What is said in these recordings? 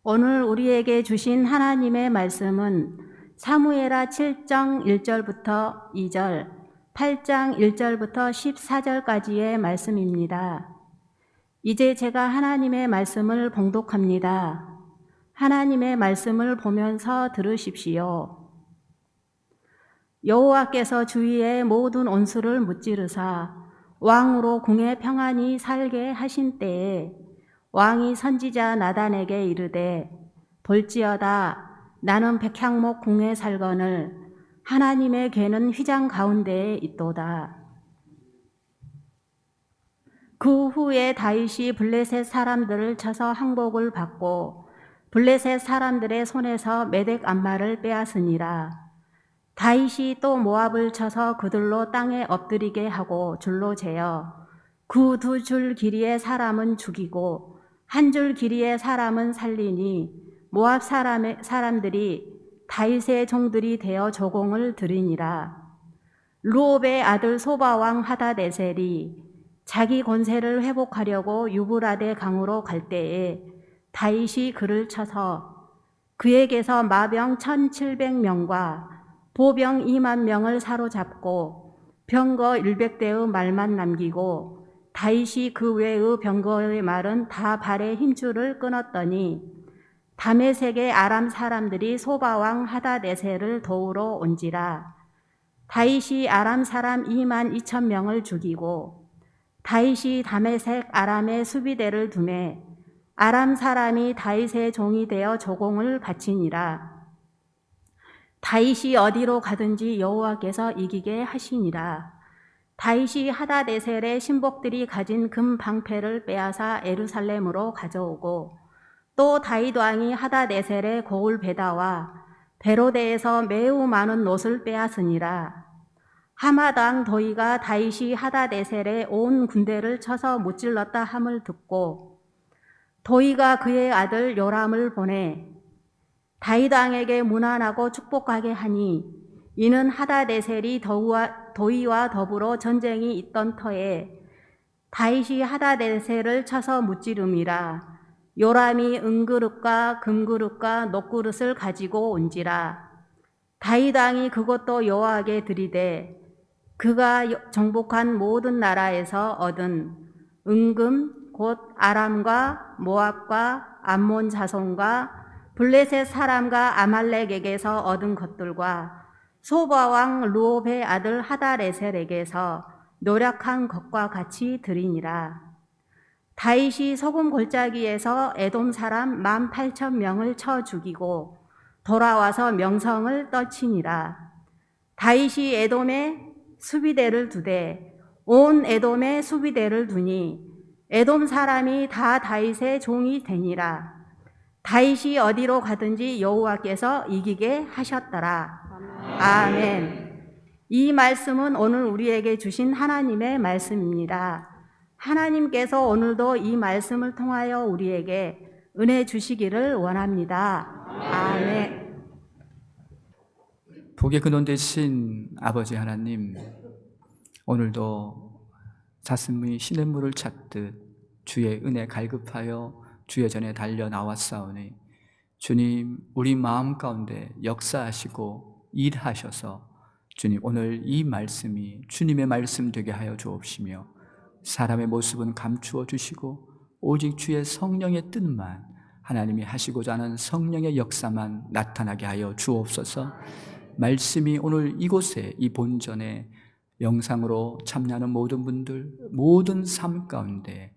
오늘 우리에게 주신 하나님의 말씀은 사무엘하 7장 1절부터 2절, 8장 1절부터 14절까지의 말씀입니다. 이제 제가 하나님의 말씀을 봉독합니다. 하나님의 말씀을 보면서 들으십시오. 여호와께서 주위의 모든 온수를 무찌르사 왕으로 궁에 평안히 살게 하신 때에 왕이 선지자 나단에게 이르되 볼지어다 나는 백향목 궁에 살거늘 하나님의 궤는 휘장 가운데에 있도다. 그 후에 다윗이 블레셋 사람들을 쳐서 항복을 받고 블레셋 사람들의 손에서 메덱 암마를 빼앗으니라. 다윗이 또 모압을 쳐서 그들로 땅에 엎드리게 하고 줄로 재어 그 2줄 길이의 사람은 죽이고 1줄 길이의 사람은 살리니 모압 사람들이 다윗의 종들이 되어 조공을 드리니라. 루옵의 아들 소바왕 하다데셀이 자기 권세를 회복하려고 유브라데 강으로 갈 때에 다윗이 그를 쳐서 그에게서 마병 1700명과 보병 2만 명을 사로잡고 병거 100대의 말만 남기고 다윗이 그 외의 병거의 말은 다 발에 힘줄을 끊었더니 다메섹의 아람 사람들이 소바왕 하다데셀을 도우러 온지라. 다윗이 아람 사람 2만 2천 명을 죽이고 다윗이 다메섹 아람의 수비대를 두매 아람 사람이 다윗의 종이 되어 조공을 바치니라. 다윗이 어디로 가든지 여호와께서 이기게 하시니라. 다윗이 하다데셀의 신복들이 가진 금 방패를 빼앗아 예루살렘으로 가져오고 또 다윗 왕이 하다데셀의 고울 베다와 베로데에서 매우 많은 놋을 빼앗으니라. 하맛 왕 도이가 다윗이 하다데셀의 온 군대를 쳐서 무찔렀다 함을 듣고 도이가 그의 아들 요람을 보내 다윗 왕에게 문안하고 축복하게 하니 이는 하다데셀이 도이와 더불어 전쟁이 있던 터에 다윗이 하다데셀을 쳐서 무찌름이라. 요람이 은그릇과 금그릇과 녹그릇을 가지고 온지라. 다윗 왕이 그것도 여호와께 드리되 그가 정복한 모든 나라에서 얻은 은금 곧 아람과 모압과 암몬 자손과 블레셋 사람과 아말렉에게서 얻은 것들과 소바왕 루옵의 아들 하다레셀에게서 노력한 것과 같이 드리니라. 다윗이 소금 골짜기에서 에돔 사람 18,000명을 쳐 죽이고 돌아와서 명성을 떨치니라. 다윗이 에돔에 수비대를 두되 온 에돔에 수비대를 두니 에돔 사람이 다 다윗의 종이 되니라. 다윗이 어디로 가든지 여호와께서 이기게 하셨더라. 아멘. 이 말씀은 오늘 우리에게 주신 하나님의 말씀입니다. 하나님께서 오늘도 이 말씀을 통하여 우리에게 은혜 주시기를 원합니다. 아멘. 복의 근원 되신 아버지 하나님, 오늘도 사슴이 시냇물을 찾듯 주의 은혜 갈급하여 주의 전에 달려 나왔사오니 주님, 우리 마음 가운데 역사하시고 일하셔서 주님, 오늘 이 말씀이 주님의 말씀 되게 하여 주옵시며 사람의 모습은 감추어 주시고 오직 주의 성령의 뜻만, 하나님이 하시고자 하는 성령의 역사만 나타나게 하여 주옵소서. 말씀이 오늘 이곳에, 이 본전에 영상으로 참여하는 모든 분들, 모든 삶 가운데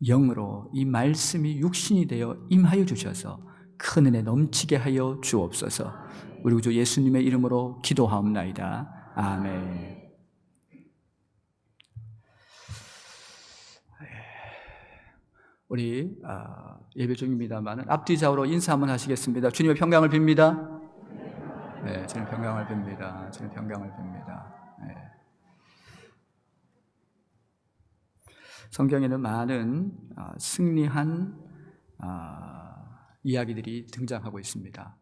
영으로 이 말씀이 육신이 되어 임하여 주셔서 큰 은혜 넘치게 하여 주옵소서. 우리 구주 예수님의 이름으로 기도하옵나이다. 아멘. 우리 예배 중입니다만 앞뒤 좌우로 인사 한번 하시겠습니다. 주님의 평강을 빕니다. 네, 주님 평강을 빕니다. 주님 평강을 빕니다. 네. 성경에는 많은 승리한 이야기들이 등장하고 있습니다.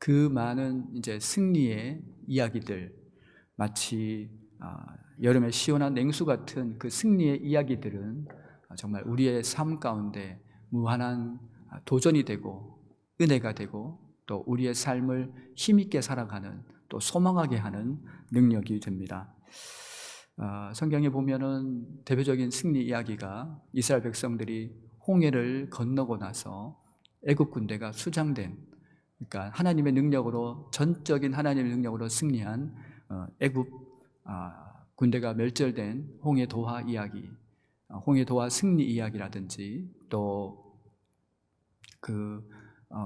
그 많은 이제 승리의 이야기들, 마치 여름의 시원한 냉수 같은 그 승리의 이야기들은 정말 우리의 삶 가운데 무한한 도전이 되고 은혜가 되고 또 우리의 삶을 힘있게 살아가는 또 소망하게 하는 능력이 됩니다. 성경에 보면은 대표적인 승리 이야기가 이스라엘 백성들이 홍해를 건너고 나서 애국 군대가 수장된, 그러니까 하나님의 능력으로, 전적인 하나님의 능력으로 승리한 애국 군대가 멸절된 홍해 도하 이야기, 홍해 도하 승리 이야기라든지 또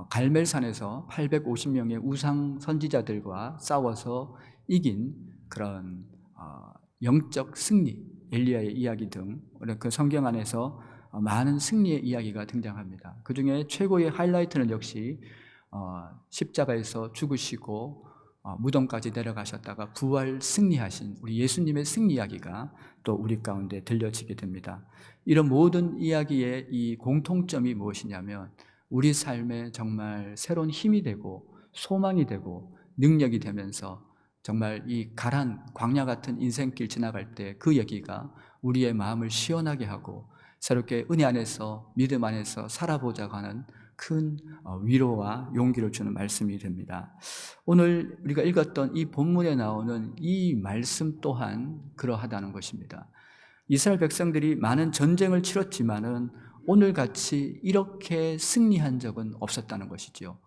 갈멜산에서 850명의 우상 선지자들과 싸워서 이긴 그런 영적 승리, 엘리야의 이야기 등 그 성경 안에서 많은 승리의 이야기가 등장합니다. 그 중에 최고의 하이라이트는 역시 십자가에서 죽으시고 무덤까지 내려가셨다가 부활 승리하신 우리 예수님의 승리 이야기가 또 우리 가운데 들려지게 됩니다. 이런 모든 이야기의 이 공통점이 무엇이냐면 우리 삶에 정말 새로운 힘이 되고 소망이 되고 능력이 되면서 정말 이 가란 광야 같은 인생길 지나갈 때 그 얘기가 우리의 마음을 시원하게 하고 새롭게 은혜 안에서 믿음 안에서 살아보자고 하는 큰 위로와 용기를 주는 말씀이 됩니다. 오늘 우리가 읽었던 이 본문에 나오는 이 말씀 또한 그러하다는 것입니다. 이스라엘 백성들이 많은 전쟁을 치렀지만은 오늘같이 이렇게 승리한 적은 없었다는 것이죠.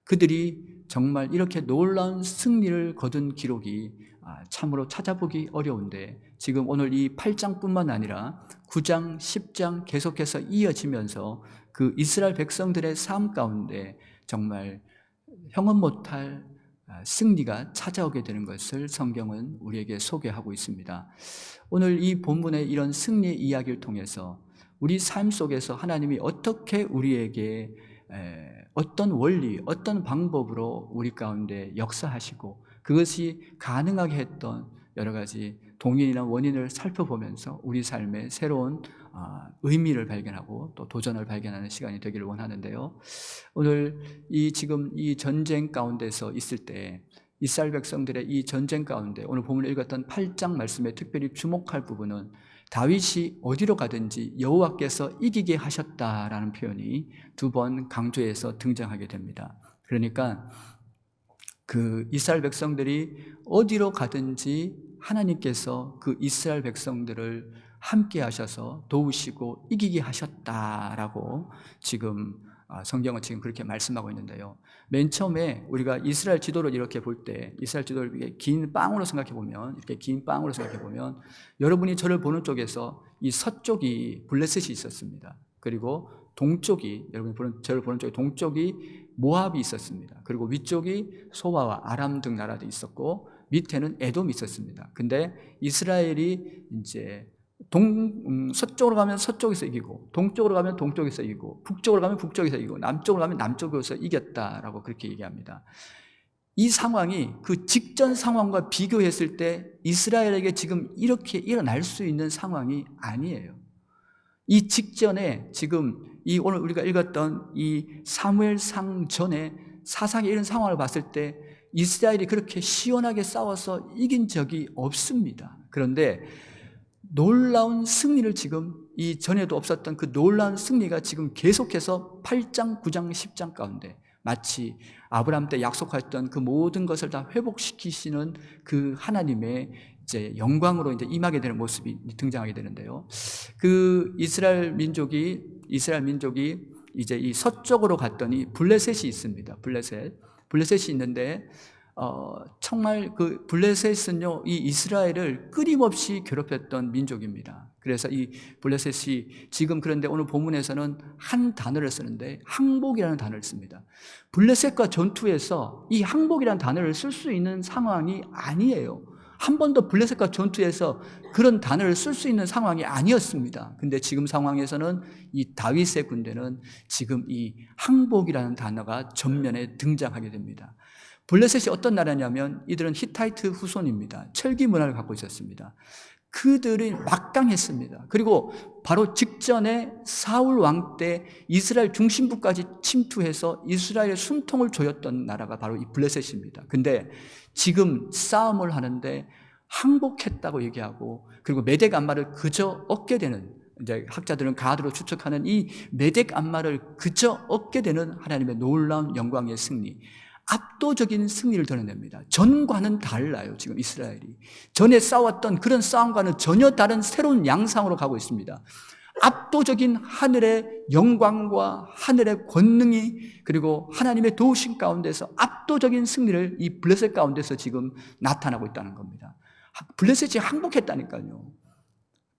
그들이 정말 이렇게 놀라운 승리를 거둔 기록이 참으로 찾아보기 어려운데 지금 오늘 이 8장뿐만 아니라 9장, 10장 계속해서 이어지면서 그 이스라엘 백성들의 삶 가운데 정말 형언 못할 승리가 찾아오게 되는 것을 성경은 우리에게 소개하고 있습니다. 오늘 이 본문의 이런 승리의 이야기를 통해서 우리 삶 속에서 하나님이 어떻게 우리에게 어떤 원리, 어떤 방법으로 우리 가운데 역사하시고 그것이 가능하게 했던 여러 가지 동인이나 원인을 살펴보면서 우리 삶의 새로운 의미를 발견하고 또 도전을 발견하는 시간이 되기를 원하는데요. 오늘 지금 이 전쟁 가운데서 있을 때 이스라엘 백성들의 이 전쟁 가운데 오늘 본문을 읽었던 8장 말씀에 특별히 주목할 부분은 다윗이 어디로 가든지 여호와께서 이기게 하셨다라는 표현이 2번 강조해서 등장하게 됩니다. 그러니까 그 이스라엘 백성들이 어디로 가든지 하나님께서 그 이스라엘 백성들을 함께 하셔서 도우시고 이기게 하셨다라고 지금 성경은 지금 그렇게 말씀하고 있는데요. 맨 처음에 우리가 이스라엘 지도를 이렇게 볼 때, 이스라엘 지도를 이렇게 긴 빵으로 생각해 보면, 이렇게 긴 빵으로 생각해 보면, 여러분이 저를 보는 쪽에서 이 서쪽이 블레셋이 있었습니다. 그리고 동쪽이, 저를 보는 쪽에 동쪽이 모압이 있었습니다. 그리고 위쪽이 소바와 아람 등 나라도 있었고, 밑에는 에돔이 있었습니다. 근데 이스라엘이 이제 서쪽으로 가면 서쪽에서 이기고 동쪽으로 가면 동쪽에서 이기고 북쪽으로 가면 북쪽에서 이기고 남쪽으로 가면 남쪽에서 이겼다라고 그렇게 얘기합니다. 이 상황이 그 직전 상황과 비교했을 때 이스라엘에게 지금 이렇게 일어날 수 있는 상황이 아니에요. 이 직전에 지금 이 오늘 우리가 읽었던 이 사무엘상 전에 사상의 이런 상황을 봤을 때 이스라엘이 그렇게 시원하게 싸워서 이긴 적이 없습니다. 그런데 놀라운 승리를 지금 이 전에도 없었던 그 놀라운 승리가 지금 계속해서 8장, 9장, 10장 가운데 마치 아브라함 때 약속했던 그 모든 것을 다 회복시키시는 그 하나님의 이제 영광으로 이제 임하게 되는 모습이 등장하게 되는데요. 그 이스라엘 민족이 이제 이 서쪽으로 갔더니 블레셋이 있습니다. 블레셋이 있는데 정말 그 블레셋은요, 이 이스라엘을 끊임없이 괴롭혔던 민족입니다. 그래서 이 블레셋이 지금 그런데 오늘 본문에서는 한 단어를 쓰는데 항복이라는 단어를 씁니다. 블레셋과 전투에서 이 항복이라는 단어를 쓸 수 있는 상황이 아니에요. 한 번도 블레셋과 전투에서 그런 단어를 쓸 수 있는 상황이 아니었습니다. 근데 지금 상황에서는 이 다윗의 군대는 지금 이 항복이라는 단어가 전면에 등장하게 됩니다. 블레셋이 어떤 나라냐면 이들은 히타이트 후손입니다. 철기 문화를 갖고 있었습니다. 그들이 막강했습니다. 그리고 바로 직전에 사울 왕 때 이스라엘 중심부까지 침투해서 이스라엘의 숨통을 조였던 나라가 바로 이 블레셋입니다. 근데 지금 싸움을 하는데 항복했다고 얘기하고 그리고 메덱 안마를 그저 얻게 되는 이제 학자들은 가드로 추측하는 이 메덱 안마를 그저 얻게 되는 하나님의 놀라운 영광의 승리, 압도적인 승리를 드러냅니다. 전과는 달라요. 지금 이스라엘이 전에 싸웠던 그런 싸움과는 전혀 다른 새로운 양상으로 가고 있습니다. 압도적인 하늘의 영광과 하늘의 권능이, 그리고 하나님의 도우심 가운데서 압도적인 승리를 이 블레셋 가운데서 지금 나타나고 있다는 겁니다. 블레셋이 항복했다니까요.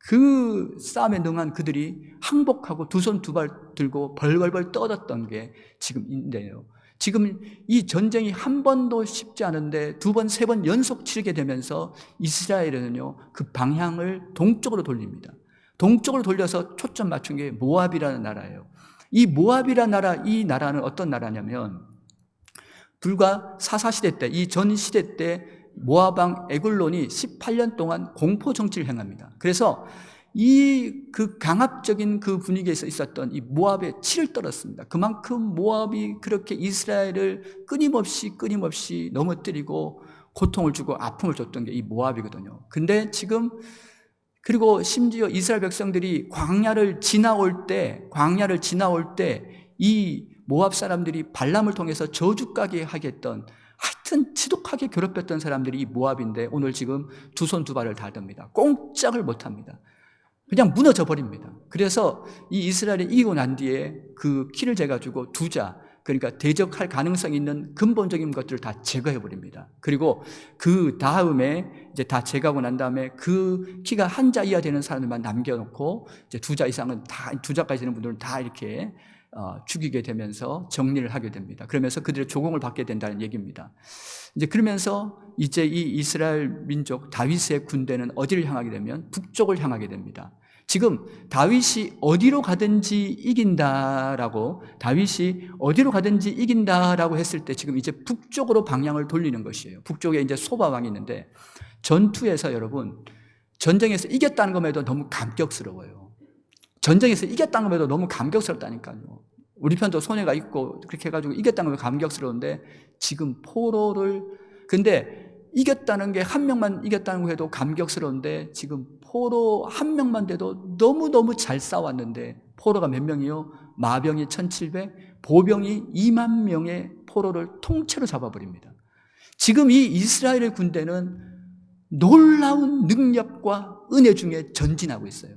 그 싸움에 능한 그들이 항복하고 두 손 두 발 들고 벌벌벌 떠졌던 게 지금인데요. 지금 이 전쟁이 한 번도 쉽지 않은데 두 번, 세 번 연속 치르게 되면서 이스라엘은요, 그 방향을 동쪽으로 돌립니다. 동쪽으로 돌려서 초점 맞춘 게 모압이라는 나라예요. 이 모압이라는 나라, 이 나라는 어떤 나라냐면, 불과 사사시대 때, 이 전 시대 때 모압왕 에글론이 18년 동안 공포 정치를 행합니다. 그래서 그 강압적인 그 분위기에서 있었던 이 모압에 치를 떨었습니다. 그만큼 모압이 그렇게 이스라엘을 끊임없이 넘어뜨리고 고통을 주고 아픔을 줬던 게 이 모압이거든요. 근데 지금, 그리고 심지어 이스라엘 백성들이 광야를 지나올 때 이 모압 사람들이 발람을 통해서 저주까지 하게 했던, 하여튼 지독하게 괴롭혔던 사람들이 이 모압인데, 오늘 지금 두 손 두 발을 다 듭니다. 꼼짝을 못합니다. 그냥 무너져 버립니다. 그래서 이 이스라엘이 이기고 난 뒤에 그 키를 재가지고 두자, 그러니까 대적할 가능성이 있는 근본적인 것들을 다 제거해 버립니다. 그리고 그 다음에 이제 다 제거하고 난 다음에 그 키가 한 자 이하 되는 사람들만 남겨놓고, 이제 두 자 이상은 다, 두 자까지 되는 분들은 다 이렇게 죽이게 되면서 정리를 하게 됩니다. 그러면서 그들의 조공을 받게 된다는 얘기입니다. 이제 그러면서 이제 이 이스라엘 민족 다윗의 군대는 어디를 향하게 되면 북쪽을 향하게 됩니다. 지금 다윗이 어디로 가든지 이긴다라고 했을 때 지금 이제 북쪽으로 방향을 돌리는 것이에요. 북쪽에 이제 소바왕이 있는데, 전투에서 여러분, 전쟁에서 이겼다는 것에도 너무 감격스러워요. 전쟁에서 이겼다는 것에도 너무 감격스럽다니까요. 우리 편도 손해가 있고 그렇게 해가지고 이겼다는 건 감격스러운데, 지금 근데 이겼다는 게 한 명만 이겼다는 거 해도 감격스러운데, 지금 포로 한 명만 돼도 너무너무 잘 싸웠는데, 포로가 몇 명이요? 마병이 1700, 보병이 2만 명의 포로를 통째로 잡아버립니다. 지금 이 이스라엘의 군대는 놀라운 능력과 은혜 중에 전진하고 있어요.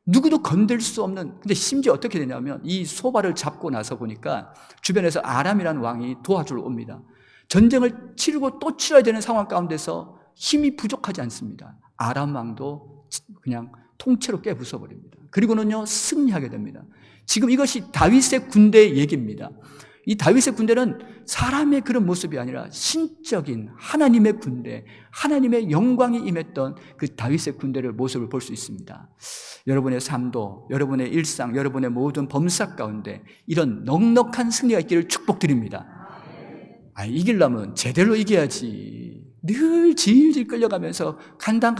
누구도 건들 수 없는, 근데 심지어 어떻게 되냐면, 이 소바를 잡고 나서 보니까 주변에서 아람이라는 왕이 도와주러 옵니다. 전쟁을 치르고 또 치러야 되는 상황 가운데서 힘이 부족하지 않습니다. 아람 왕도 그냥 통째로 깨부숴버립니다. 그리고는요, 승리하게 됩니다. 지금 이것이 다윗의 군대의 얘기입니다. 이 다윗의 군대는 사람의 그런 모습이 아니라 신적인 하나님의 군대, 하나님의 영광이 임했던 그 다윗의 군대를 모습을 볼 수 있습니다. 여러분의 삶도, 여러분의 일상, 여러분의 모든 범사 가운데 이런 넉넉한 승리가 있기를 축복드립니다. 이기려면 제대로 이겨야지. 늘 질질 끌려가면서 간당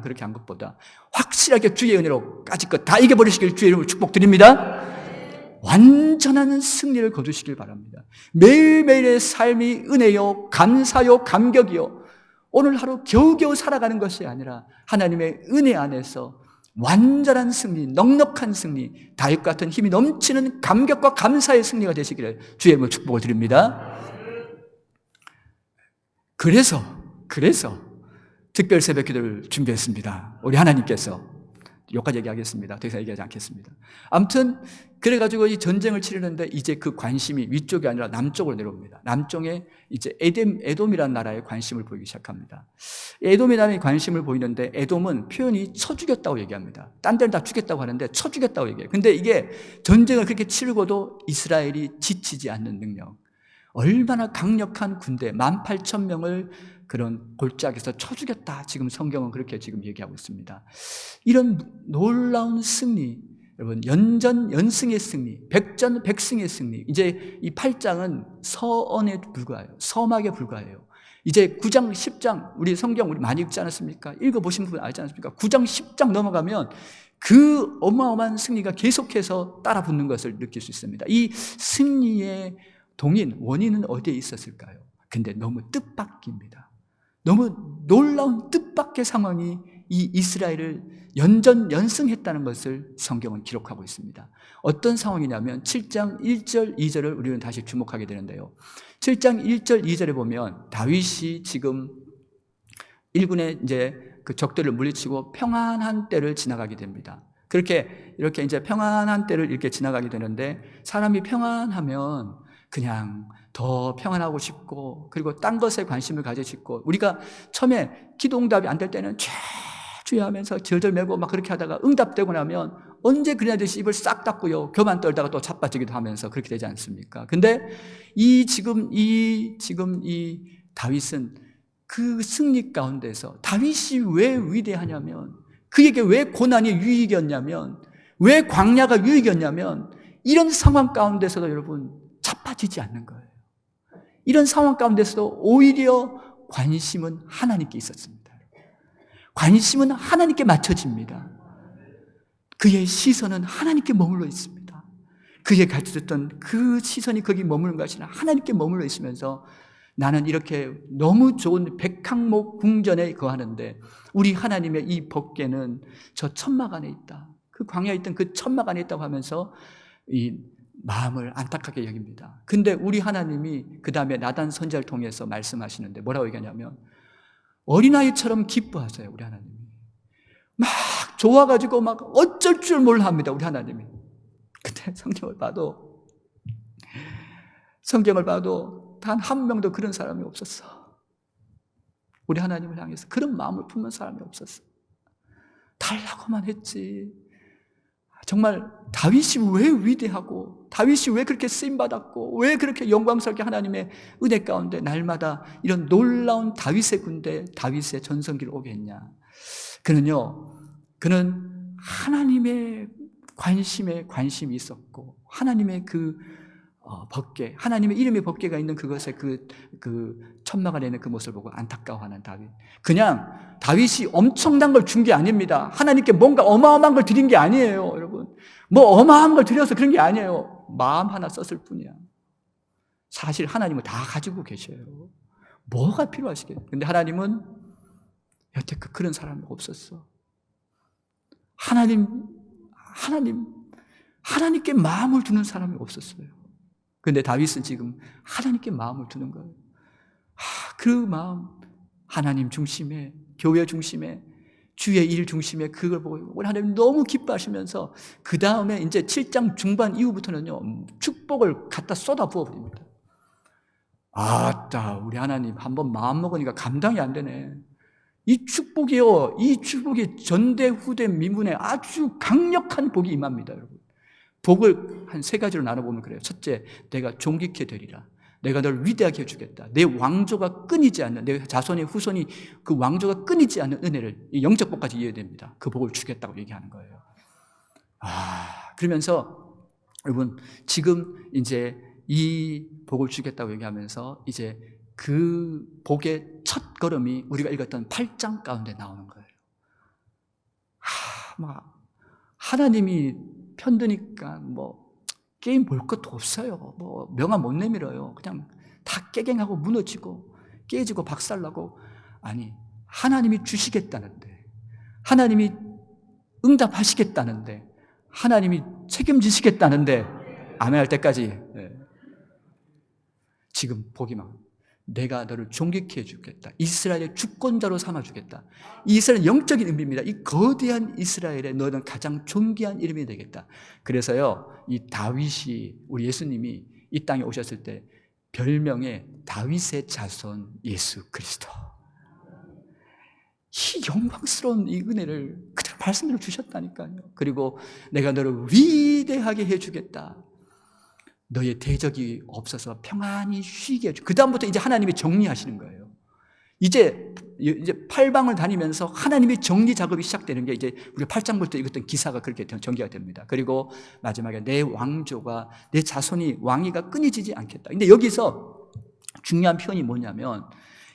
그렇게 한 것보다 확실하게 주의 은혜로 까짓것 다 이겨버리시길 주의 이름으로 축복드립니다. 완전한 승리를 거두시길 바랍니다. 매일매일의 삶이 은혜요, 감사요, 감격이요, 오늘 하루 겨우겨우 살아가는 것이 아니라 하나님의 은혜 안에서 완전한 승리, 넉넉한 승리, 다윗 같은 힘이 넘치는 감격과 감사의 승리가 되시기를 주의 이름으로 축복을 드립니다. 그래서 특별 새벽 기도를 준비했습니다. 우리 하나님께서, 여기까지 얘기하겠습니다. 더 이상 얘기하지 않겠습니다. 아무튼 그래가지고 이 전쟁을 치르는데 이제 그 관심이 위쪽이 아니라 남쪽으로 내려옵니다. 남쪽에 이제 에돔이라는 나라에 관심을 보이기 시작합니다. 에돔이라는 관심을 보이는데, 에돔은 표현이 쳐 죽였다고 얘기합니다. 딴 데는 다 죽였다고 하는데 쳐 죽였다고 얘기해요. 근데 이게 전쟁을 그렇게 치르고도 이스라엘이 지치지 않는 능력, 얼마나 강력한 군대 18,000명을 그런 골짜기에서 쳐 죽였다. 지금 성경은 그렇게 지금 얘기하고 있습니다. 이런 놀라운 승리, 여러분, 연승의 승리, 백전백승의 승리. 이제 이 8장은 서언에 불과해요. 서막에 불과해요. 이제 9장, 10장, 우리 성경 우리 많이 읽지 않았습니까? 읽어보신 분 알지 않습니까? 9장, 10장 넘어가면 그 어마어마한 승리가 계속해서 따라붙는 것을 느낄 수 있습니다. 이 승리의 원인은 어디에 있었을까요? 근데 너무 뜻밖입니다. 너무 놀라운 뜻밖의 상황이 이 이스라엘을 연전연승했다는 것을 성경은 기록하고 있습니다. 어떤 상황이냐면 7장 1절 2절을 우리는 다시 주목하게 되는데요. 7장 1절 2절에 보면 다윗이 지금 일군의 이제 그 적들을 물리치고 평안한 때를 지나가게 됩니다. 이렇게 이제 평안한 때를 이렇게 지나가게 되는데, 사람이 평안하면 그냥 더 평안하고 싶고, 그리고 딴 것에 관심을 가지고 싶고, 우리가 처음에 기도 응답이 안 될 때는 주여 하면서 절절매고 막 그렇게 하다가 응답되고 나면 언제 그러냐듯이 입을 싹 닫고요, 교만 떨다가 또 자빠지기도 하면서 그렇게 되지 않습니까? 근데 지금 이 다윗은 그 승리 가운데서, 다윗이 왜 위대하냐면, 그에게 왜 고난이 유익이었냐면, 왜 광야가 유익이었냐면, 이런 상황 가운데서도 여러분 자빠지지 않는 거예요. 이런 상황 가운데서도 오히려 관심은 하나님께 있었습니다. 관심은 하나님께 맞춰집니다. 그의 시선은 하나님께 머물러 있습니다. 그의 가졌던 그 시선이 거기 머무는 것이 아니라 하나님께 머물러 있으면서, 나는 이렇게 너무 좋은 백항목 궁전에 거하는데 우리 하나님의 이 법궤는 저 천막 안에 있다, 그 광야에 있던 그 천막 안에 있다고 하면서 이 마음을 안타깝게 여깁니다. 근데 우리 하나님이 그 다음에 나단 선지자를 통해서 말씀하시는데 뭐라고 얘기하냐면, 어린아이처럼 기뻐하세요. 우리 하나님이 막 좋아가지고 막 어쩔 줄 몰라 합니다, 우리 하나님이. 근데 성경을 봐도 단 한 명도 그런 사람이 없었어. 우리 하나님을 향해서 그런 마음을 품는 사람이 없었어. 달라고만 했지. 정말 다윗이 왜 위대하고, 다윗이 왜 그렇게 쓰임받았고, 왜 그렇게 영광스럽게 하나님의 은혜 가운데 날마다 이런 놀라운 다윗의 군대, 다윗의 전성기를 오게 했냐. 그는 하나님의 관심이 있었고, 하나님의 그 법궤, 하나님의 이름의 법궤가 있는 그것에 그 천막 안에 있는 그 모습을 보고 안타까워하는 다윗. 그냥 다윗이 엄청난 걸 준 게 아닙니다. 하나님께 뭔가 어마어마한 걸 드린 게 아니에요, 여러분. 뭐 어마어마한 걸 드려서 그런 게 아니에요. 마음 하나 썼을 뿐이야. 사실 하나님은 다 가지고 계셔요. 뭐가 필요하시겠어요? 근데 하나님은 여태껏 그런 사람이 없었어. 하나님께 마음을 두는 사람이 없었어요. 근데 다윗은 지금 하나님께 마음을 두는 거예요. 그 마음, 하나님 중심에, 교회 중심에, 주의 일 중심에 그걸 보고 우리 하나님 너무 기뻐하시면서, 그 다음에 이제 7장 중반 이후부터는요, 축복을 갖다 쏟아 부어버립니다. 아따, 우리 하나님 한번 마음 먹으니까 감당이 안 되네. 이 축복이 전대 후대 미문에 아주 강력한 복이 임합니다, 여러분. 복을 한 3가지로 나눠보면 그래요. 첫째, 내가 존귀케 되리라. 내가 널 위대하게 해주겠다. 내 왕조가 끊이지 않는, 내 자손의 후손이 그 왕조가 끊이지 않는 은혜를, 이 영적 복까지 이해됩니다. 그 복을 주겠다고 얘기하는 거예요. 그러면서 여러분, 지금 이제 이 복을 주겠다고 얘기하면서 이제 그 복의 첫 걸음이 우리가 읽었던 8장 가운데 나오는 거예요. 하나님이 편드니까 뭐 게임 볼 것도 없어요. 뭐 명함 못 내밀어요. 그냥 다 깨갱하고 무너지고 깨지고 박살나고. 아니, 하나님이 주시겠다는데, 하나님이 응답하시겠다는데, 하나님이 책임지시겠다는데 아멘할 때까지 지금 보기만, 내가 너를 존귀케 해주겠다. 이스라엘의 주권자로 삼아주겠다. 이스라엘은 영적인 의미입니다. 이 거대한 이스라엘에 너는 가장 존귀한 이름이 되겠다. 그래서요, 이 다윗이, 우리 예수님이 이 땅에 오셨을 때 별명에 다윗의 자손 예수 그리스도. 이 영광스러운 이 은혜를 그대로 말씀대로 주셨다니까요. 그리고 내가 너를 위대하게 해주겠다. 너의 대적이 없어서 평안히 쉬게 해줘. 그 다음부터 이제 하나님이 정리하시는 거예요. 이제 8방을 다니면서 하나님의 정리 작업이 시작되는 게, 이제 우리가 8장부터 읽었던 기사가 그렇게 전개가 됩니다. 그리고 마지막에 내 왕조가, 내 자손이 왕위가 끊어지지 않겠다. 근데 여기서 중요한 표현이 뭐냐면,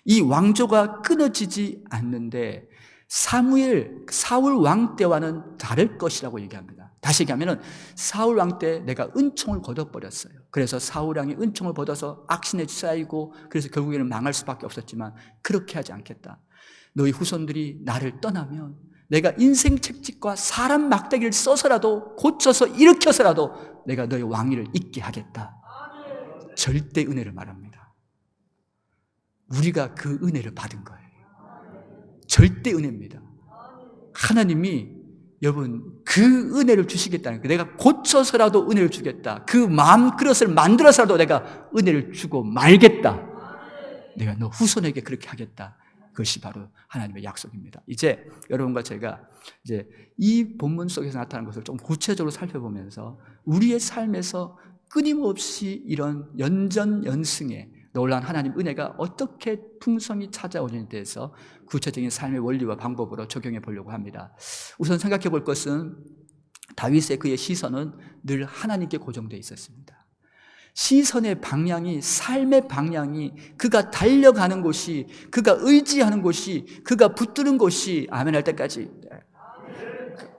이 왕조가 끊어지지 않는데 사울 왕 때와는 다를 것이라고 얘기합니다. 다시 얘기하면 사울 왕 때 내가 은총을 거둬버렸어요. 그래서 사울 왕이 은총을 거둬서 악신에 쌓이고, 그래서 결국에는 망할 수밖에 없었지만 그렇게 하지 않겠다. 너희 후손들이 나를 떠나면 내가 인생 책찍과 사람 막대기를 써서라도 고쳐서 일으켜서라도 내가 너희 왕위를 잇게 하겠다. 절대 은혜를 말합니다. 우리가 그 은혜를 받은 거예요. 절대 은혜입니다. 하나님이 여러분 그 은혜를 주시겠다는 거예요. 내가 고쳐서라도 은혜를 주겠다. 그 마음 그릇을 만들어서라도 내가 은혜를 주고 말겠다. 내가 너 후손에게 그렇게 하겠다. 그것이 바로 하나님의 약속입니다. 이제 여러분과 제가 이제 이 본문 속에서 나타난 것을 좀 구체적으로 살펴보면서 우리의 삶에서 끊임없이 이런 연전연승의 놀라운 하나님 은혜가 어떻게 풍성히 찾아오는지에 대해서 구체적인 삶의 원리와 방법으로 적용해 보려고 합니다. 우선 생각해 볼 것은 다윗의 그의 시선은 늘 하나님께 고정되어 있었습니다. 시선의 방향이, 삶의 방향이, 그가 달려가는 곳이, 그가 의지하는 곳이, 그가 붙드는 곳이 아멘 할 때까지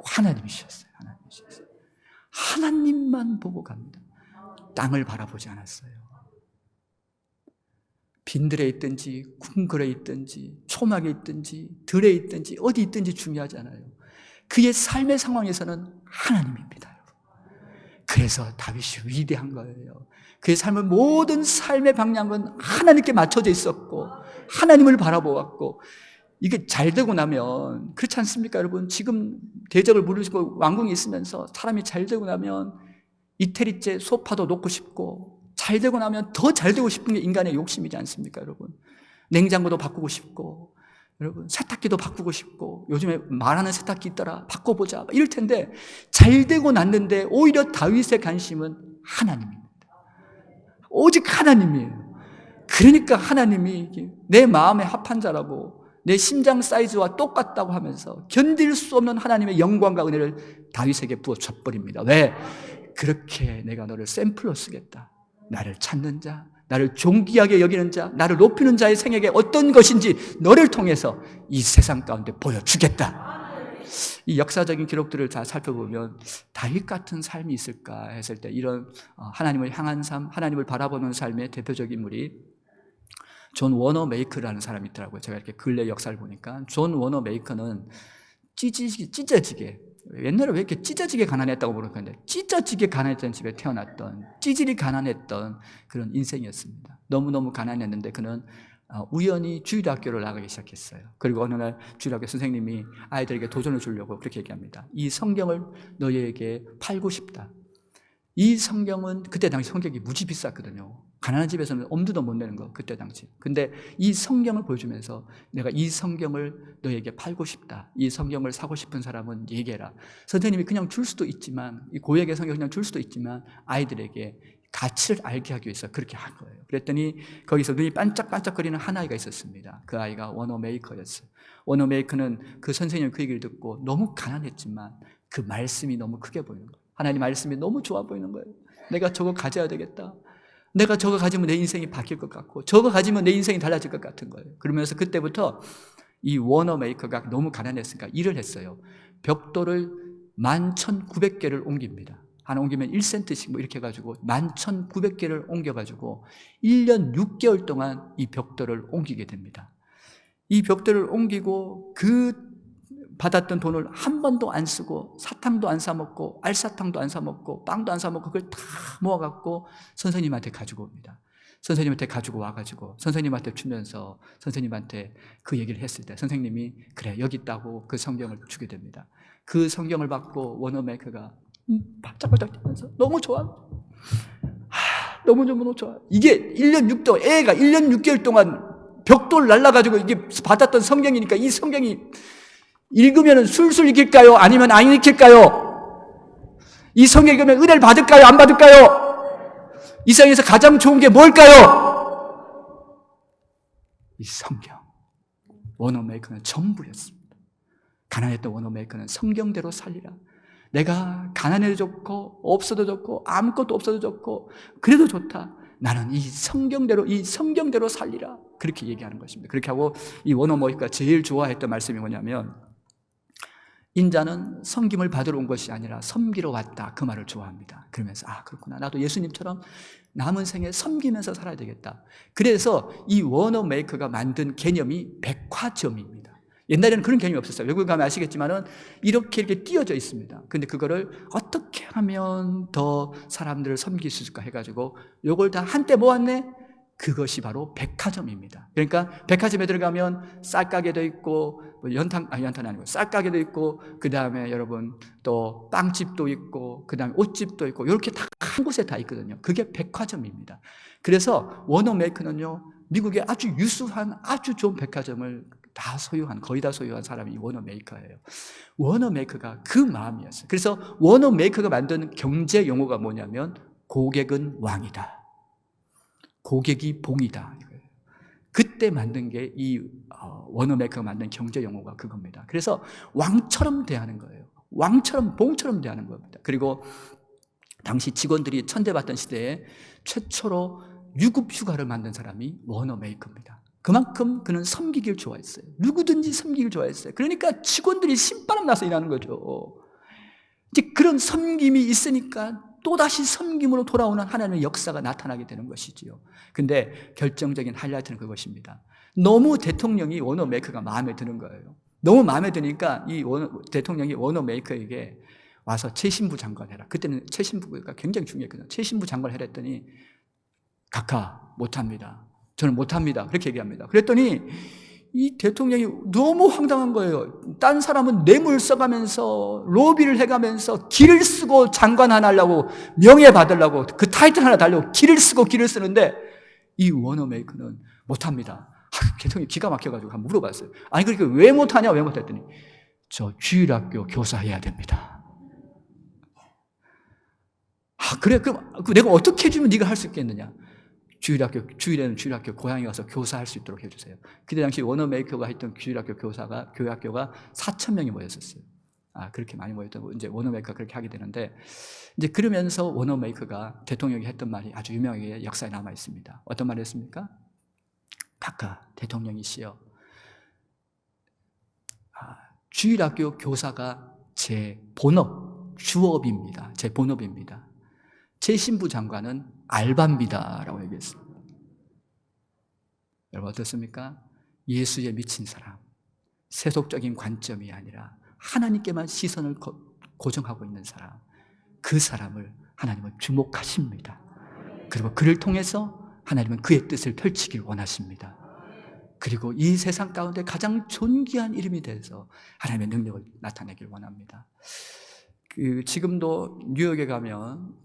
하나님이셨어요. 하나님만 보고 갑니다. 땅을 바라보지 않았어요. 빈들에 있든지 궁궐에 있든지 초막에 있든지 들에 있든지 어디 있든지 중요하지 않아요. 그의 삶의 상황에서는 하나님입니다. 그래서 다윗이 위대한 거예요. 그의 삶은 모든 삶의 방향은 하나님께 맞춰져 있었고 하나님을 바라보았고, 이게 잘 되고 나면 그렇지 않습니까 여러분? 지금 대적을 물으시고 왕궁에 있으면서 사람이 잘 되고 나면 이태리째 소파도 놓고 싶고, 잘 되고 나면 더 잘 되고 싶은 게 인간의 욕심이지 않습니까 여러분? 냉장고도 바꾸고 싶고, 여러분 세탁기도 바꾸고 싶고, 요즘에 말하는 세탁기 있더라 바꿔보자 이럴 텐데, 잘 되고 났는데 오히려 다윗의 관심은 하나님입니다. 오직 하나님이에요. 그러니까 하나님이 내 마음에 합한 자라고 내 심장 사이즈와 똑같다고 하면서 견딜 수 없는 하나님의 영광과 은혜를 다윗에게 부어 줘버립니다. 왜? 그렇게 내가 너를 샘플로 쓰겠다. 나를 찾는 자, 나를 존귀하게 여기는 자, 나를 높이는 자의 생애가 어떤 것인지 너를 통해서 이 세상 가운데 보여주겠다. 이 역사적인 기록들을 다 살펴보면 다윗 같은 삶이 있을까 했을 때 이런 하나님을 향한 삶, 하나님을 바라보는 삶의 대표적인 인물이 존 워너 메이커라는 사람이 있더라고요. 제가 이렇게 근래 역사를 보니까 존 워너 메이커는 찢어지게, 옛날에 왜 이렇게 찢어지게 가난했다고 모르겠는데 찢어지게 가난했던 집에 태어났던, 찌질이 가난했던 그런 인생이었습니다. 너무너무 가난했는데 그는 우연히 주일학교를 나가기 시작했어요. 그리고 어느 날 주일학교 선생님이 아이들에게 도전을 주려고 그렇게 얘기합니다. 이 성경을 너희에게 팔고 싶다. 이 성경은 그때 당시 성경이 무지 비쌌거든요. 가난한 집에서는 엄두도 못 내는 거, 그때 당시. 근데 이 성경을 보여주면서 내가 이 성경을 너에게 팔고 싶다. 이 성경을 사고 싶은 사람은 얘기해라. 선생님이 그냥 줄 수도 있지만, 이 고액의 성경을 그냥 줄 수도 있지만 아이들에게 가치를 알게 하기 위해서 그렇게 한 거예요. 그랬더니 거기서 눈이 반짝반짝거리는 한 아이가 있었습니다. 그 아이가 워너 메이커였어요. 워너 메이커는 그 선생님 그 얘기를 듣고 너무 가난했지만 그 말씀이 너무 크게 보이는 거예요. 하나님 말씀이 너무 좋아 보이는 거예요. 내가 저거 가져야 되겠다. 내가 저거 가지면 내 인생이 바뀔 것 같고, 저거 가지면 내 인생이 달라질 것 같은 거예요. 그러면서 그때부터 이 워너 메이커가 너무 가난했으니까 일을 했어요. 벽돌을 11,900개를 옮깁니다. 하나 옮기면 1센트씩 뭐 이렇게 해가지고 11,900개를 옮겨가지고 1년 6개월 동안 이 벽돌을 옮기게 됩니다. 이 벽돌을 옮기고 그 받았던 돈을 한 번도 안 쓰고 사탕도 안 사 먹고 알사탕도 안 사 먹고 빵도 안 사 먹고 그걸 다 모아갖고 선생님한테 가지고 옵니다. 선생님한테 가지고 와가지고 선생님한테 주면서 선생님한테 그 얘기를 했을 때 선생님이 그래 여기 있다고 그 성경을 주게 됩니다. 그 성경을 받고 워너 메이커가 바짝바짝 뛰면서 너무 좋아. 너무 좋아. 이게 1년 6개월, 애가 1년 6개월 동안 벽돌 날라가지고 이게 받았던 성경이니까 이 성경이 읽으면 술술 익힐까요? 아니면 안 익힐까요? 이 성경 읽으면 은혜를 받을까요? 안 받을까요? 이 세상에서 가장 좋은 게 뭘까요? 이 성경. 워너 메이커는 전부였습니다. 가난했던 워너 메이커는 성경대로 살리라. 내가 가난해도 좋고 없어도 좋고 아무것도 없어도 좋고 그래도 좋다. 나는 이 성경대로 살리라. 그렇게 얘기하는 것입니다. 그렇게 하고 이 워너 메이커가 제일 좋아했던 말씀이 뭐냐면 인자는 섬김을 받으러 온 것이 아니라 섬기러 왔다. 그 말을 좋아합니다. 그러면서 그렇구나. 나도 예수님처럼 남은 생에 섬기면서 살아야 되겠다. 그래서 이 워너메이커가 만든 개념이 백화점입니다. 옛날에는 그런 개념이 없었어요. 외국에 가면 아시겠지만은 이렇게 띄어져 있습니다. 근데 그거를 어떻게 하면 더 사람들을 섬길 수 있을까 해가지고 요걸 다 한때 모았네? 그것이 바로 백화점입니다. 그러니까 백화점에 들어가면 쌀가게도 있고, 연탄 아니고 쌀가게도 있고, 그 다음에 여러분 또 빵집도 있고, 그 다음에 옷집도 있고, 이렇게 다 한 곳에 다 있거든요. 그게 백화점입니다. 그래서 워너메이커는요, 미국의 아주 유수한 아주 좋은 백화점을 다 소유한, 거의 다 소유한 사람이 워너메이커예요. 워너메이커가 그 마음이었어요. 그래서 워너메이커가 만든 경제 용어가 뭐냐면 고객은 왕이다. 고객이 봉이다. 그때 만든 게 이 워너메이커가 만든 경제 용어가 그겁니다. 그래서 왕처럼 대하는 거예요. 왕처럼 봉처럼 대하는 겁니다. 그리고 당시 직원들이 천대받던 시대에 최초로 유급 휴가를 만든 사람이 워너메이커입니다. 그만큼 그는 섬기기를 좋아했어요. 누구든지 섬기기를 좋아했어요. 그러니까 직원들이 신바람 나서 일하는 거죠. 이제 그런 섬김이 있으니까 또다시 섬김으로 돌아오는 하나님의 역사가 나타나게 되는 것이지요. 근데 결정적인 하이라이트는 그것입니다. 너무 대통령이 워너메이커가 마음에 드는 거예요. 너무 마음에 드니까 대통령이 워너메이커에게 와서 최신부 장관 해라. 그때는 최신부가 굉장히 중요했거든요. 최신부 장관을 해랬더니 각하 못합니다. 저는 못합니다. 그렇게 얘기합니다. 그랬더니 이 대통령이 너무 황당한 거예요. 딴 사람은 뇌물 써가면서 로비를 해가면서 기를 쓰고 장관 하나 하려고 명예 받으려고 그 타이틀 하나 달려고 기를 쓰는데 이 워너메이커는 못합니다. 대통령이 기가 막혀가지고 한번 물어봤어요. 아니 그러니까 왜 못하냐 왜 못했더니 저 주일학교 교사해야 됩니다. 그래 그럼 내가 어떻게 해주면 네가 할 수 있겠느냐. 주일에는 주일학교 고향에 가서 교사할 수 있도록 해주세요. 그때 당시 워너메이커가 했던 주일학교 교회학교가 4,000명이 모였었어요. 그렇게 많이 모였다고 이제 워너메이커가 그렇게 하게 되는데, 이제 그러면서 워너메이커가 대통령이 했던 말이 아주 유명하게 역사에 남아 있습니다. 어떤 말을 했습니까? 각하 대통령이시여, 주일학교 교사가 제 주업입니다. 제 본업입니다. 제 신부 장관은 알바입니다. 라고 얘기했습니다. 여러분 어떻습니까? 예수에 미친 사람, 세속적인 관점이 아니라 하나님께만 시선을 고정하고 있는 사람, 그 사람을 하나님은 주목하십니다. 그리고 그를 통해서 하나님은 그의 뜻을 펼치길 원하십니다. 그리고 이 세상 가운데 가장 존귀한 이름이 돼서 하나님의 능력을 나타내길 원합니다. 지금도 뉴욕에 가면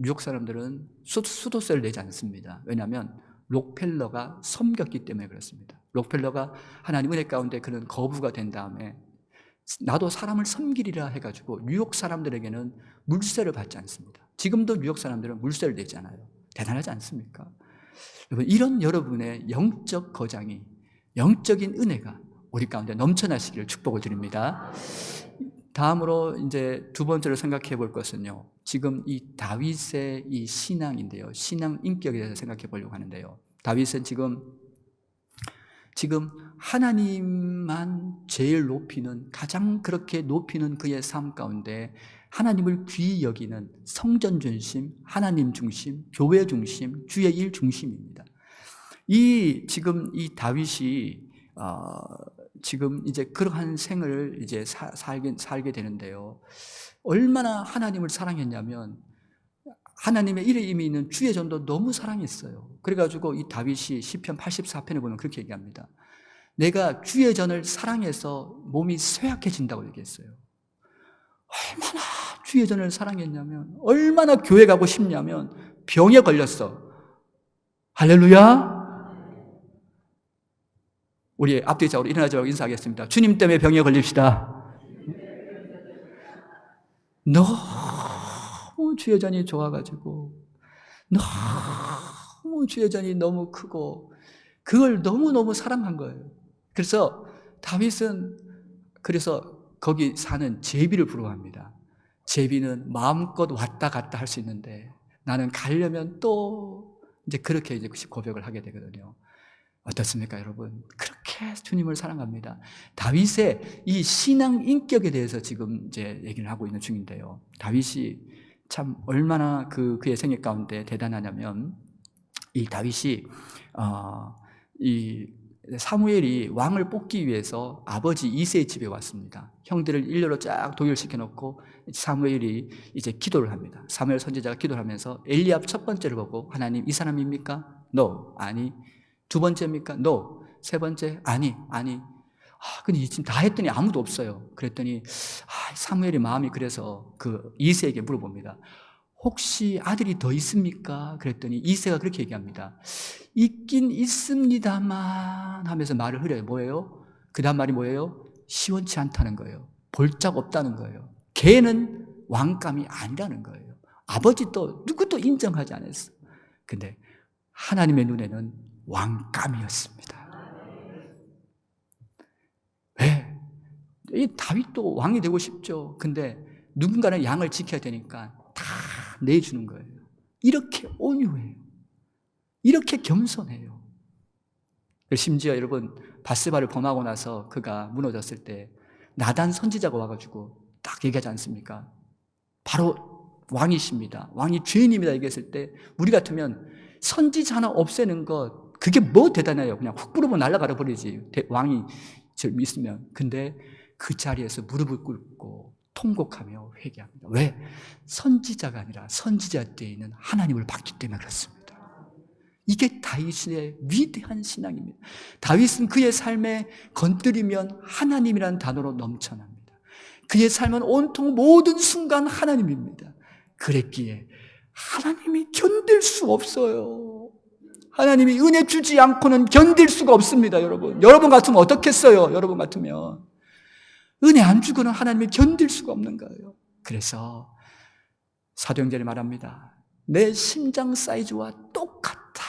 뉴욕 사람들은 수도세를 내지 않습니다. 왜냐하면 록펠러가 섬겼기 때문에 그렇습니다. 록펠러가 하나님 은혜 가운데 그런 거부가 된 다음에 나도 사람을 섬기리라 해가지고 뉴욕 사람들에게는 물세를 받지 않습니다. 지금도 뉴욕 사람들은 물세를 내지 않아요. 대단하지 않습니까? 여러분, 이런 여러분의 영적 거장이, 영적인 은혜가 우리 가운데 넘쳐나시기를 축복을 드립니다. 다음으로 이제 두 번째로 생각해 볼 것은요, 지금 이 다윗의 이 신앙인데요, 신앙 인격에 대해서 생각해 보려고 하는데요, 다윗은 지금 하나님만 제일 높이는, 가장 그렇게 높이는 그의 삶 가운데 하나님을 귀히 여기는 성전 중심, 하나님 중심, 교회 중심, 주의 일 중심입니다. 지금 이 다윗이 지금 이제 그러한 생을 이제 살게 되는데요, 얼마나 하나님을 사랑했냐면 하나님의 이름이 있는 주의 전도 너무 사랑했어요. 그래가지고 이 다윗이 시편 84편에 보면 그렇게 얘기합니다. 내가 주의 전을 사랑해서 몸이 쇠약해진다고 얘기했어요. 얼마나 주의 전을 사랑했냐면, 얼마나 교회 가고 싶냐면 병에 걸렸어. 할렐루야. 우리 앞뒤 좌우로 일어나자고 인사하겠습니다. 주님 때문에 병에 걸립시다. 너무 주의 전이 좋아가지고, 너무 주의 전이 너무 크고, 그걸 너무너무 사랑한 거예요. 그래서 다윗은 거기 사는 제비를 부러워합니다. 제비는 마음껏 왔다 갔다 할 수 있는데 나는 가려면 또 이제 그렇게 이제 고백을 하게 되거든요. 어떻습니까, 여러분? 그렇게 그렇게 주님을 사랑합니다. 다윗의 이 신앙 인격에 대해서 지금 이제 얘기를 하고 있는 중인데요. 다윗이 참 얼마나 그의 생애 가운데 대단하냐면, 이 다윗이 이 사무엘이 왕을 뽑기 위해서 아버지 이새의 집에 왔습니다. 형들을 일렬로 쫙 도열시켜 놓고 사무엘이 이제 기도를 합니다. 사무엘 선지자가 기도를 하면서 엘리압 첫 번째를 보고, 하나님 이 사람입니까? No. 아니. 두 번째입니까? No. 세 번째? 아니. 근데 지금 다 했더니 아무도 없어요. 그랬더니 사무엘이 마음이 그래서 그 이새에게 물어봅니다. 혹시 아들이 더 있습니까? 그랬더니 이새가 그렇게 얘기합니다. 있긴 있습니다만 하면서 말을 흐려요. 뭐예요? 그 다음 말이 뭐예요? 시원치 않다는 거예요. 볼짝 없다는 거예요. 걔는 왕감이 아니라는 거예요. 아버지도 누구도 인정하지 않았어. 근데 하나님의 눈에는 왕감이었습니다. 왜? 이 다윗도 왕이 되고 싶죠. 근데 누군가는 양을 지켜야 되니까 다 내주는 거예요. 이렇게 온유해요. 이렇게 겸손해요. 심지어 여러분, 바스바를 범하고 나서 그가 무너졌을 때 나단 선지자가 와가지고 딱 얘기하지 않습니까? 바로 왕이십니다, 왕이 죄인입니다 얘기했을 때 우리 같으면 선지자 하나 없애는 것, 그게 뭐 대단해요. 그냥 훅 부르면 날아가 버리지, 왕이 있으면. 근데 그 자리에서 무릎을 꿇고 통곡하며 회개합니다. 왜? 선지자가 아니라 선지자 때에 있는 하나님을 봤기 때문에 그렇습니다. 이게 다윗의 위대한 신앙입니다. 다윗은 그의 삶에 건드리면 하나님이라는 단어로 넘쳐납니다. 그의 삶은 온통 모든 순간 하나님입니다. 그랬기에 하나님이 견딜 수 없어요. 하나님이 은혜 주지 않고는 견딜 수가 없습니다. 여러분 같으면 어떻겠어요? 여러분 같으면 은혜 안 주고는 하나님이 견딜 수가 없는 거예요. 그래서 사도행전이 말합니다. 내 심장 사이즈와 똑같다.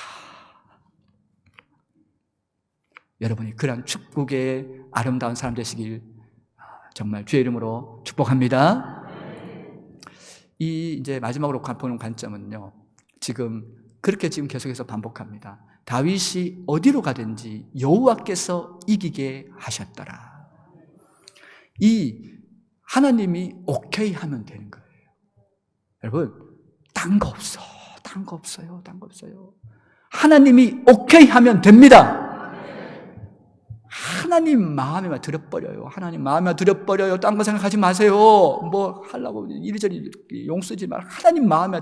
여러분이 그런 축복의 아름다운 사람 되시길 정말 주의 이름으로 축복합니다. 이 이제 마지막으로 보는 관점은요, 그렇게 계속해서 반복합니다. 다윗이 어디로 가든지 여호와께서 이기게 하셨더라. 이 하나님이 오케이 하면 되는 거예요. 여러분, 딴 거 없어요. 하나님이 오케이 하면 됩니다. 하나님 마음에만 들여버려요. 딴 거 생각하지 마세요. 뭐 하려고 이리저리 용 쓰지 말고 하나님 마음에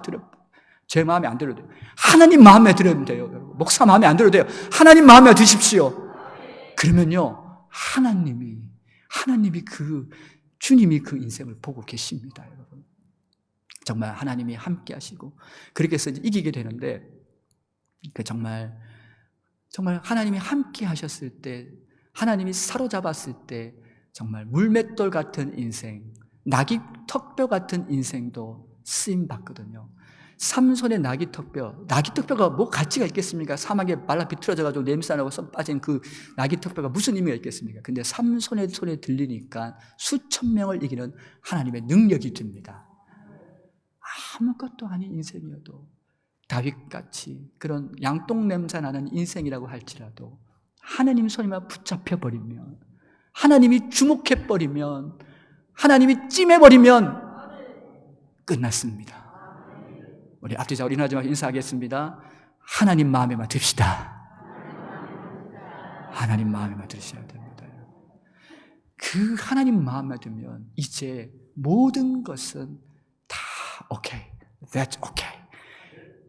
제 마음에 안 들어도 돼요. 하나님 마음에 들어도 돼요. 목사 마음에 안 들어도 돼요. 하나님 마음에 드십시오. 그러면요, 하나님이 주님이 그 인생을 보고 계십니다, 여러분. 정말 하나님이 함께 하시고, 그렇게 해서 이기게 되는데, 정말 하나님이 함께 하셨을 때, 하나님이 사로잡았을 때, 정말 물맷돌 같은 인생, 낙이 턱뼈 같은 인생도 쓰임받거든요. 삼손의 낙이 턱뼈가 뭐 가치가 있겠습니까? 사막에 말라 비틀어져가지고 냄새나고 썩 빠진 그 낙이 턱뼈가 무슨 의미가 있겠습니까? 근데 삼손의 손에 들리니까 수천 명을 이기는 하나님의 능력이 됩니다. 아무것도 아닌 인생이어도 다윗같이 그런 양똥 냄새 나는 인생이라고 할지라도 하나님 손에만 붙잡혀버리면, 하나님이 주목해버리면, 하나님이 찜해버리면 끝났습니다. 우리 앞뒤자 우리 마지막 인사하겠습니다. 하나님 마음에만 듭시다. 하나님 마음에만 들으셔야 됩니다. 그 하나님 마음에만 들면 이제 모든 것은 다 오케이, that's okay.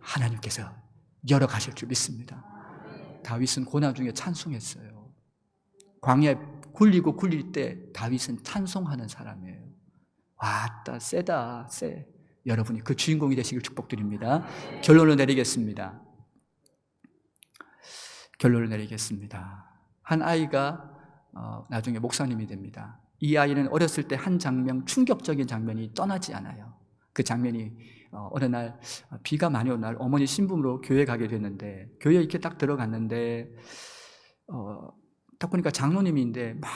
하나님께서 열어가실 줄 믿습니다. 다윗은 고난 중에 찬송했어요. 광야에 굴릴 때 다윗은 찬송하는 사람이에요. 왔다, 세다, 세. 여러분이 그 주인공이 되시길 축복드립니다. 결론을 내리겠습니다. 한 아이가 나중에 목사님이 됩니다. 이 아이는 어렸을 때 한 장면, 충격적인 장면이 떠나지 않아요. 그 장면이 어느 날 비가 많이 온 날 어머니 신부로 교회 가게 됐는데, 교회에 이렇게 딱 들어갔는데 딱 보니까 장로님인데 막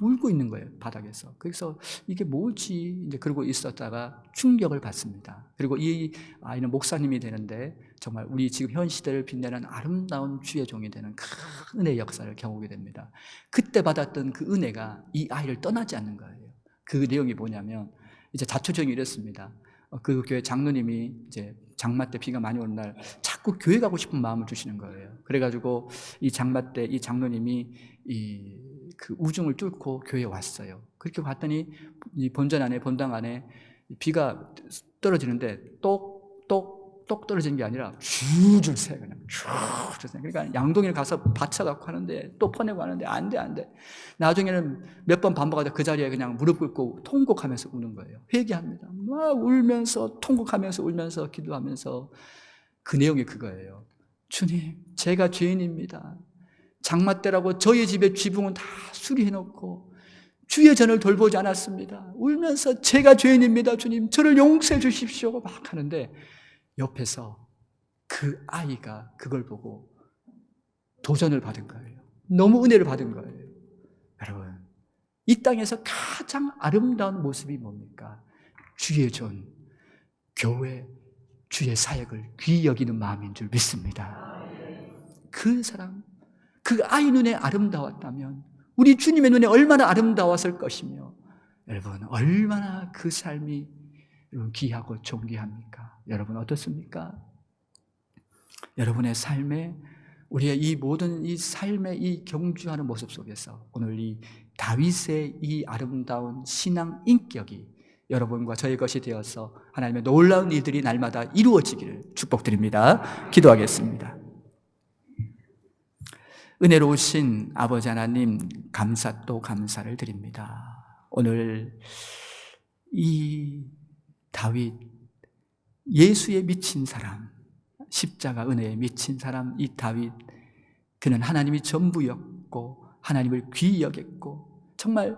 울고 있는 거예요, 바닥에서. 그래서 이게 뭐지? 이제 그러고 있었다가 충격을 받습니다. 그리고 이 아이는 목사님이 되는데 정말 우리 지금 현 시대를 빛내는 아름다운 주의 종이 되는 큰 은혜의 역사를 경험하게 됩니다. 그때 받았던 그 은혜가 이 아이를 떠나지 않는 거예요. 그 내용이 뭐냐면 이제 자초정이 이랬습니다. 그 교회 장로님이 이제 장마 때 비가 많이 오는 날 자꾸 교회 가고 싶은 마음을 주시는 거예요. 그래가지고 이 장마 때 이 장로님이 그 우중을 뚫고 교회에 왔어요. 그렇게 왔더니 이 본당 안에 비가 떨어지는데 똑 떨어지는 게 아니라 줄줄 새, 그냥 줄줄 새. 그러니까 양동이를 가서 받쳐갖고 하는데 또 퍼내고 하는데 안 돼. 나중에는 몇 번 반복하다 그 자리에 그냥 무릎 꿇고 통곡하면서 우는 거예요. 회개합니다. 막 울면서 통곡하면서 울면서 기도하면서 그 내용이 그거예요. 주님, 제가 죄인입니다. 장마 때라고 저희 집의 지붕은 다 수리해놓고 주의 전을 돌보지 않았습니다. 울면서 제가 죄인입니다. 주님, 저를 용서해 주십시오. 막 하는데 옆에서 그 아이가 그걸 보고 도전을 받은 거예요. 너무 은혜를 받은 거예요. 여러분, 이 땅에서 가장 아름다운 모습이 뭡니까? 주의 전, 교회, 주의 사역을 귀히 여기는 마음인 줄 믿습니다. 그 사람, 그 아이 눈에 아름다웠다면 우리 주님의 눈에 얼마나 아름다웠을 것이며, 여러분 얼마나 그 삶이 여러분 귀하고 존귀합니까? 여러분 어떻습니까? 여러분의 삶에, 우리의 이 모든 이 삶의 이 경주하는 모습 속에서 오늘 이 다윗의 이 아름다운 신앙 인격이 여러분과 저의 것이 되어서 하나님의 놀라운 일들이 날마다 이루어지기를 축복드립니다. 기도하겠습니다. 은혜로우신 아버지 하나님, 감사 또 감사를 드립니다. 오늘 이 다윗, 예수에 미친 사람, 십자가 은혜에 미친 사람, 이 다윗, 그는 하나님이 전부였고 하나님을 귀히 여겼고 정말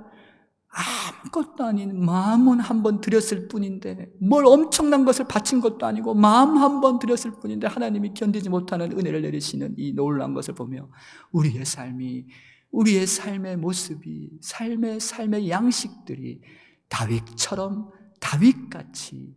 아무것도 아닌 마음은 한번 드렸을 뿐인데, 뭘 엄청난 것을 바친 것도 아니고 마음 한번 드렸을 뿐인데 하나님이 견디지 못하는 은혜를 내리시는 이 놀라운 것을 보며 우리의 삶이, 우리의 삶의 모습이, 삶의 양식들이 다윗처럼, 다윗같이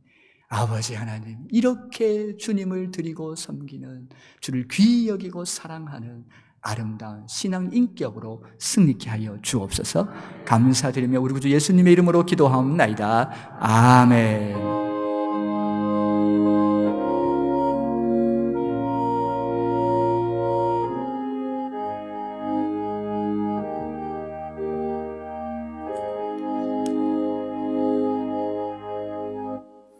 아버지 하나님, 이렇게 주님을 드리고 섬기는, 주를 귀히 여기고 사랑하는 아름다운 신앙 인격으로 승리케 하여 주옵소서. 감사드리며 우리 구주 예수님의 이름으로 기도하옵나이다. 아멘.